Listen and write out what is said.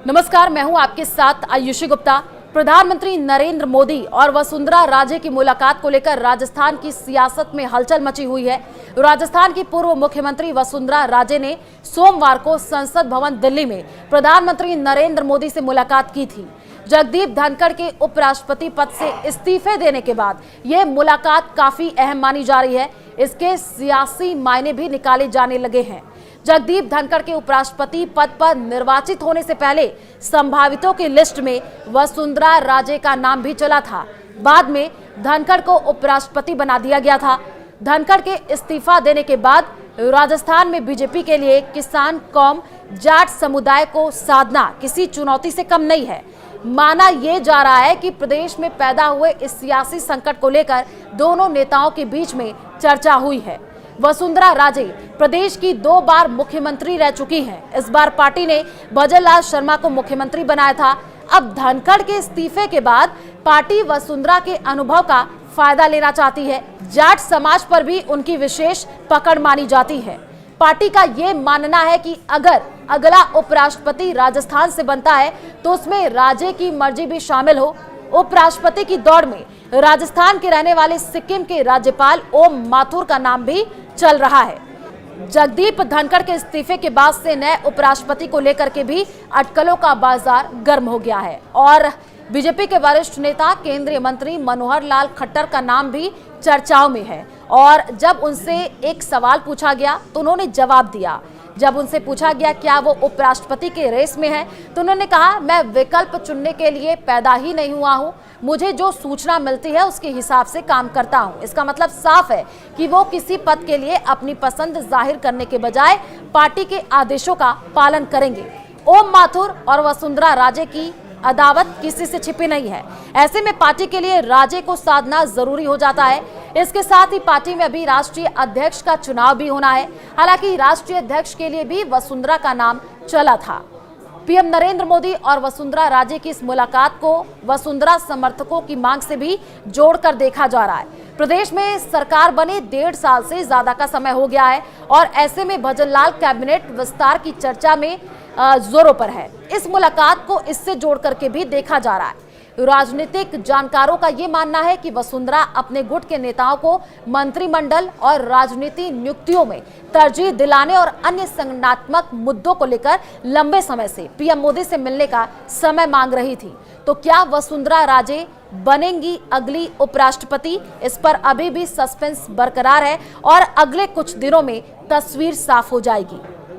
नमस्कार, मैं हूं आपके साथ आयुषी गुप्ता। प्रधानमंत्री नरेंद्र मोदी और वसुंधरा राजे की मुलाकात को लेकर राजस्थान की सियासत में हलचल मची हुई है। राजस्थान की पूर्व मुख्यमंत्री वसुंधरा राजे ने सोमवार को संसद भवन दिल्ली में प्रधानमंत्री नरेंद्र मोदी से मुलाकात की थी। जगदीप धनखड़ के उपराष्ट्रपति पद से इस्तीफे देने के बाद यह मुलाकात काफी अहम मानी जा रही है। इसके सियासी मायने भी निकाले जाने लगे हैं। जगदीप धनखड़ के उपराष्ट्रपति पद पर निर्वाचित होने से पहले संभावितों की लिस्ट में वसुंधरा राजे का नाम भी चला था। बाद में धनखड़ को उपराष्ट्रपति बना दिया गया था। धनखड़ के इस्तीफा देने के बाद राजस्थान में बीजेपी के लिए किसान कौम जाट समुदाय को साधना किसी चुनौती से कम नहीं है। माना यह जा रहा है कि प्रदेश में पैदा हुए इस सियासी संकट को लेकर दोनों नेताओं के बीच में चर्चा हुई है। वसुंधरा राजे प्रदेश की 2 बार मुख्यमंत्री रह चुकी हैं। इस बार पार्टी ने भजनलाल शर्मा को मुख्यमंत्री बनाया था। अब धनखड़ के इस्तीफे के बाद पार्टी वसुंधरा के अनुभव का फायदा लेना चाहती है। जाट समाज पर भी उनकी विशेष पकड़ मानी जाती है। पार्टी का ये मानना है कि अगर अगला उपराष्ट्रपति राजस्थान से बनता है तो उसमें राजे की मर्जी भी शामिल हो। उपराष्ट्रपति की दौड़ में राजस्थान के रहने वाले सिक्किम के राज्यपाल ओम माथुर का नाम भी चल रहा है। जगदीप धनखड़ के इस्तीफे के बाद से नए उपराष्ट्रपति को लेकर के भी अटकलों का बाजार गर्म हो गया है और बीजेपी के वरिष्ठ नेता केंद्रीय मंत्री मनोहर लाल खट्टर का नाम भी चर्चाओं में है। और जब उनसे एक सवाल पूछा गया तो उन्होंने जवाब दिया। जब उनसे पूछा गया क्या वो उपराष्ट्रपति के रेस में है तो उन्होंने कहा, मैं विकल्प चुनने के लिए पैदा ही नहीं हुआ हूं। मुझे जो सूचना मिलती है उसके हिसाब से काम करता हूं। इसका मतलब साफ है कि वो किसी पद के लिए अपनी पसंद जाहिर करने के बजाय पार्टी के आदेशों का पालन करेंगे। ओम माथुर और वसुंधरा राजे की अदावत किसी से छिपी नहीं है। ऐसे में पार्टी के लिए राजे को साधना जरूरी हो जाता है। इसके साथ ही पार्टी में अभी राष्ट्रीय अध्यक्ष का चुनाव भी होना है। हालांकि राष्ट्रीय अध्यक्ष के लिए भी वसुंधरा का नाम चला था। पीएम नरेंद्र मोदी और वसुंधरा राजे की इस मुलाकात को वसुंधरा समर्थकों की मांग से भी जोड़कर देखा जा रहा है। प्रदेश में सरकार बने 1.5 साल से ज्यादा का समय हो गया है और ऐसे में भजनलाल कैबिनेट विस्तार की चर्चा में जोरों पर है। इस मुलाकात को इससे जोड़ करके भी देखा जा रहा है। राजनीतिक जानकारों का ये मानना है कि वसुंधरा अपने गुट के नेताओं को मंत्रिमंडल और राजनीति नियुक्तियों में तरजीह दिलाने और अन्य संगठनात्मक मुद्दों को लेकर लंबे समय से पीएम मोदी से मिलने का समय मांग रही थी। तो क्या वसुंधरा राजे बनेंगी अगली उपराष्ट्रपति? इस पर अभी भी सस्पेंस बरकरार है और अगले कुछ दिनों में तस्वीर साफ हो जाएगी।